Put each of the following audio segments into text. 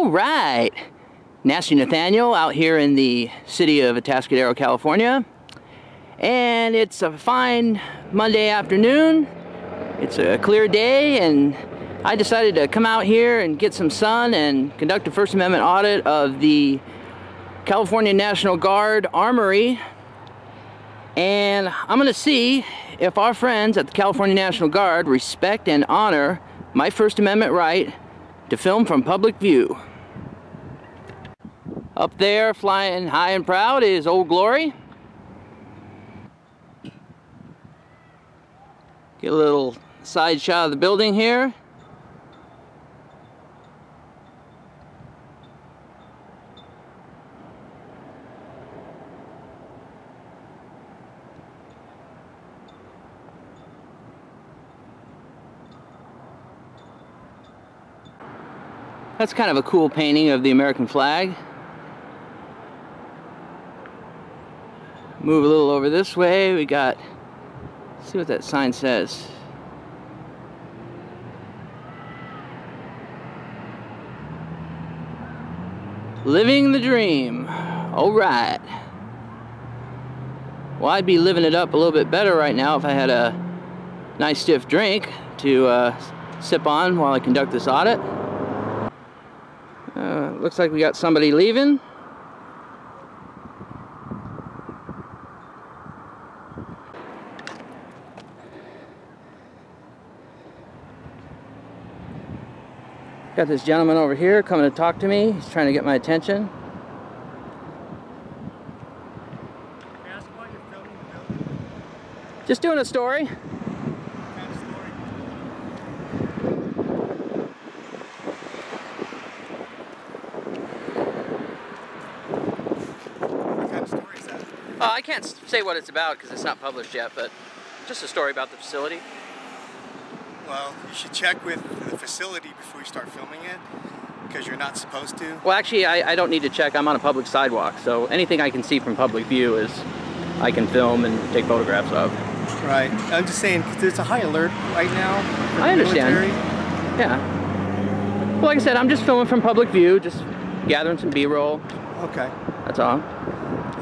All right, Nasty Nathaniel out here in the city of Atascadero, California, and it's a fine Monday afternoon. It's a clear day, and I decided to come out here and get some sun and conduct a First Amendment audit of the California National Guard Armory. And I'm going to see if our friends at the California National Guard respect and honor my First Amendment right to film from public view. Up there, flying high and proud, is Old Glory. Get a little side shot of the building here. That's kind of a cool painting of the American flag. Move a little over this way. We got, let's see what that sign says. Living the dream. All right. Well, I'd be living it up a little bit better right now if I had a nice stiff drink to sip on while I conduct this audit. Looks like we got somebody leaving. Got this gentleman over here coming to talk to me. He's trying to get my attention. Can I ask why you're filming the building? Just doing a story. What kind of story? What kind of story is that? I can't say what it's about because it's not published yet, but just a story about the facility. Well, you should check with the facility before you start filming it, because you're not supposed to. Well, actually, I don't need to check. I'm on a public sidewalk, so anything I can see from public view is I can film and take photographs of. Right. I'm just saying, because there's a high alert right now for I understand. military. Yeah. Well, like I said, I'm just filming from public view, just gathering some B-roll. Okay. That's all.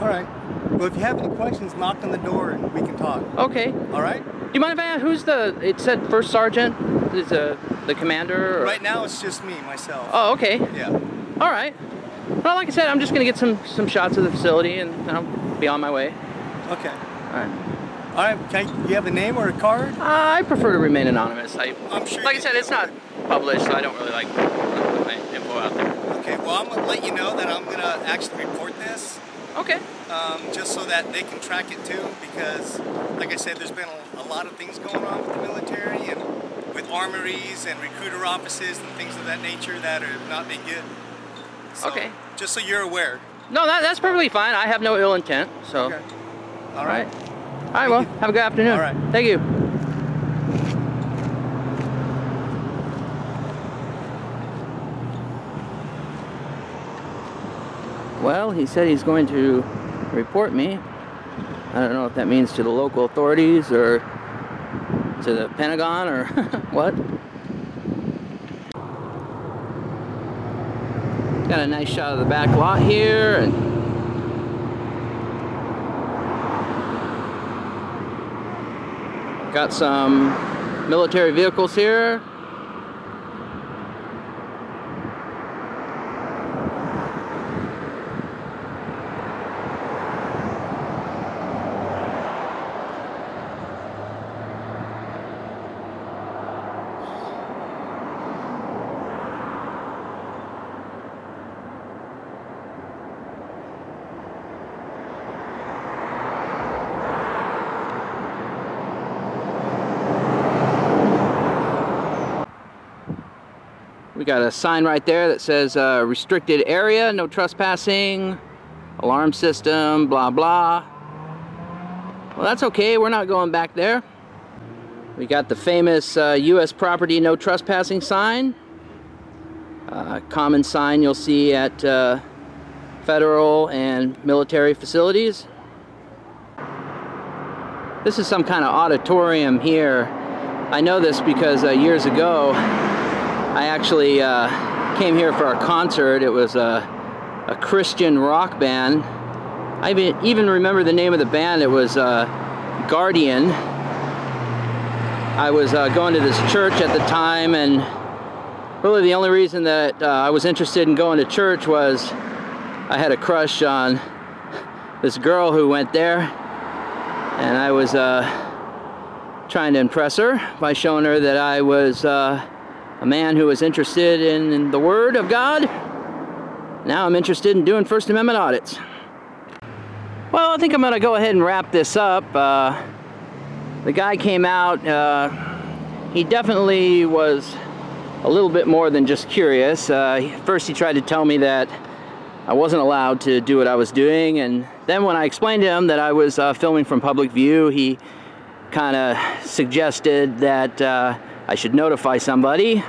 All right. Well, if you have any questions, knock on the door and we can talk. Okay. All right? Do you mind if I ask who's it said First Sergeant? Is the commander? Or? Right now, it's just me, myself. Oh, okay. Yeah. All right. Well, like I said, I'm just going to get some shots of the facility and I'll be on my way. Okay. All right. All right. Do you have a name or a card? I prefer to remain anonymous. I'm sure. Like I said, it's not published, so I don't really like to put my info out there. Okay. Well, I'm going to let you know that I'm going to actually report this. Okay. Just so that they can track it too, because, like I said, there's been a lot of things going on with the military and with armories and recruiter offices and things of that nature that are not being good. So, okay. Just so you're aware. No, that's perfectly fine. I have no ill intent. So. Okay. All right. All right. Well, have a good afternoon. All right. Thank you. Well, he said he's going to report me. I don't know if that means to the local authorities or to the Pentagon or what. Got a nice shot of the back lot here, and got some military vehicles here. We got a sign right there that says restricted area, no trespassing, alarm system, blah blah. Well, that's okay, we're not going back there. We got the famous U.S. property no trespassing sign. Common sign you'll see at federal and military facilities. This is some kind of auditorium here. I know this because years ago I actually came here for a concert. It was a Christian rock band. I even remember the name of the band. It was Guardian. I was going to this church at the time, and really the only reason that I was interested in going to church was I had a crush on this girl who went there, and I was trying to impress her by showing her that I was a man who was interested in the Word of God. Now I'm interested in doing First Amendment audits. Well, I think I'm going to go ahead and wrap this up. The guy came out. He definitely was a little bit more than just curious. First he tried to tell me that I wasn't allowed to do what I was doing, and then when I explained to him that I was filming from public view, he kind of suggested that I should notify somebody,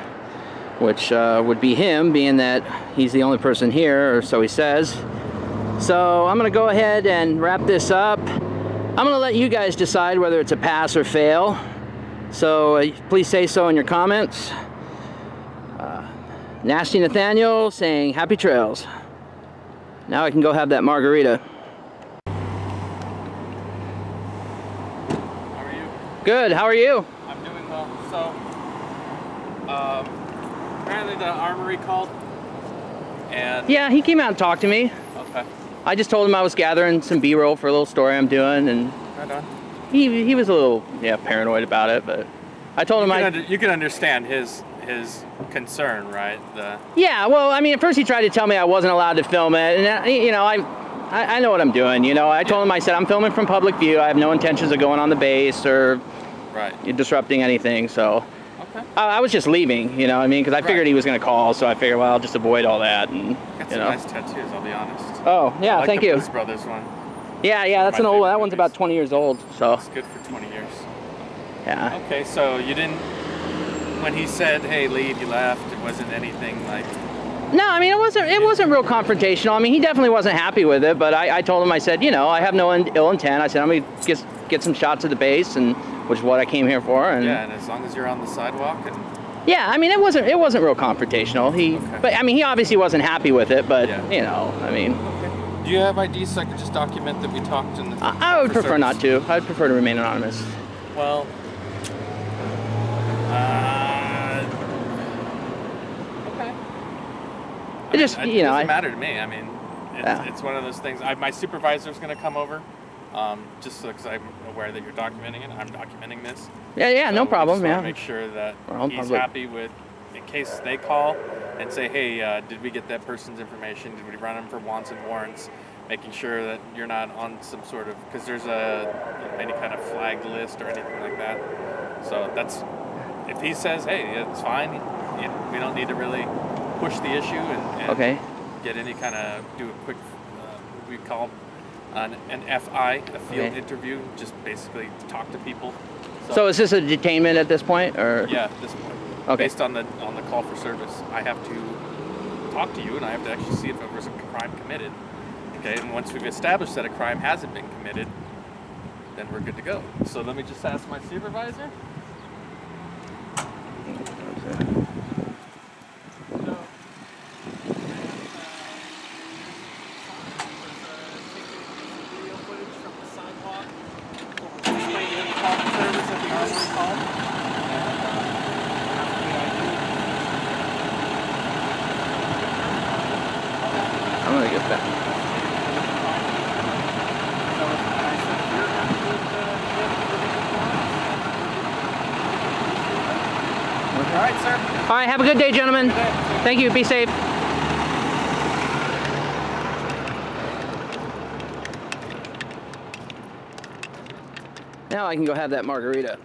which would be him, being that he's the only person here, or so he says. So I'm going to go ahead and wrap this up. I'm going to let you guys decide whether it's a pass or fail. So please say so in your comments. Nasty Nathaniel saying happy trails. Now I can go have that margarita. How are you? Good, how are you? I'm doing well. So, apparently the Armory called, and... Yeah, he came out and talked to me. Okay. I just told him I was gathering some B-roll for a little story I'm doing, and Right on. he was a little, paranoid about it, but I told him you can understand his concern, right? Yeah, well, I mean, at first he tried to tell me I wasn't allowed to film it, and I know what I'm doing, I told him, I said, I'm filming from public view, I have no intentions of going on the base or disrupting anything, so... Okay. I was just leaving, because I figured he was going to call, so I figured, well, I'll just avoid all that, and, Got some nice tattoos, I'll be honest. Oh, yeah, I like thank the you. Blues Brothers one. Yeah, that's an old one. That one's about 20 years old, so... It's good for 20 years. Yeah. Okay, so you didn't... When he said, hey, leave, you left, it wasn't anything like... No, I mean, it wasn't real confrontational. I mean, he definitely wasn't happy with it, but I told him, I said, I have no ill intent. I said, I'm going to get some shots of the base, and which is what I came here for. And yeah, and as long as you're on the sidewalk and... Yeah, I mean, it wasn't real confrontational. But I mean, he obviously wasn't happy with it, but, I mean... Okay. Do you have ID so I could just document that we talked in the... I would prefer not to. I'd prefer to remain anonymous. Well... okay. It doesn't matter to me. I mean, it's one of those things. My supervisor's going to come over, just because I'm aware that you're documenting it. I'm documenting this. Yeah, so no problem. I make sure that he's happy with, in case they call and say, hey, did we get that person's information? Did we run them for wants and warrants? Making sure that you're not on some sort of, because there's any kind of flagged list or anything like that. So that's, if he says, hey, it's fine, we don't need to really push the issue and get any kind of, do a quick, we call an FI, a field interview, just basically talk to people. So is this a detainment at this point, or? Yeah, at this point. Okay. Based on the call for service, I have to talk to you, and I have to actually see if there was a crime committed. Okay, and once we've established that a crime hasn't been committed, then we're good to go. So let me just ask my supervisor. I'm gonna get back. All right, sir. All right, have a good day, gentlemen. Good day. Thank you. Be safe. Now I can go have that margarita.